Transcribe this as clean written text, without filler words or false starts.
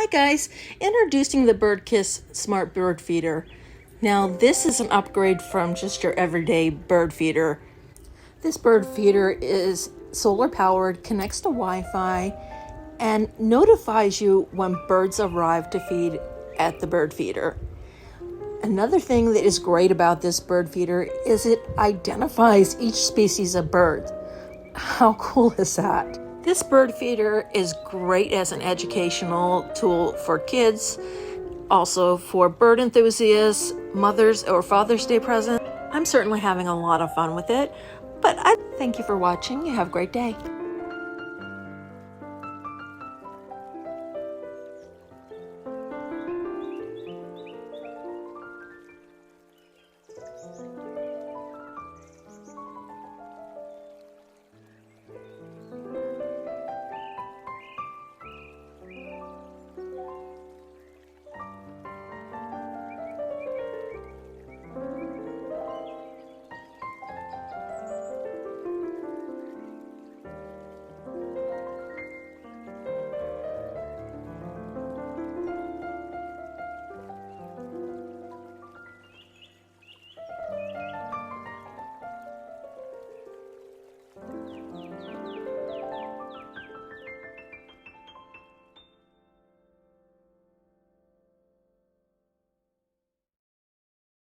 Hi guys, introducing the Birdkiss Smart Bird Feeder. Now this is an upgrade from just your everyday bird feeder. This bird feeder is solar powered, connects to Wi-Fi, and notifies you when birds arrive to feed at the bird feeder. Another thing that is great about this bird feeder is it identifies each species of bird. How cool is that? This bird feeder is great as an educational tool for kids, also for bird enthusiasts, mothers or Father's Day present. I'm certainly having a lot of fun with it, but I thank you for watching. You have a great day.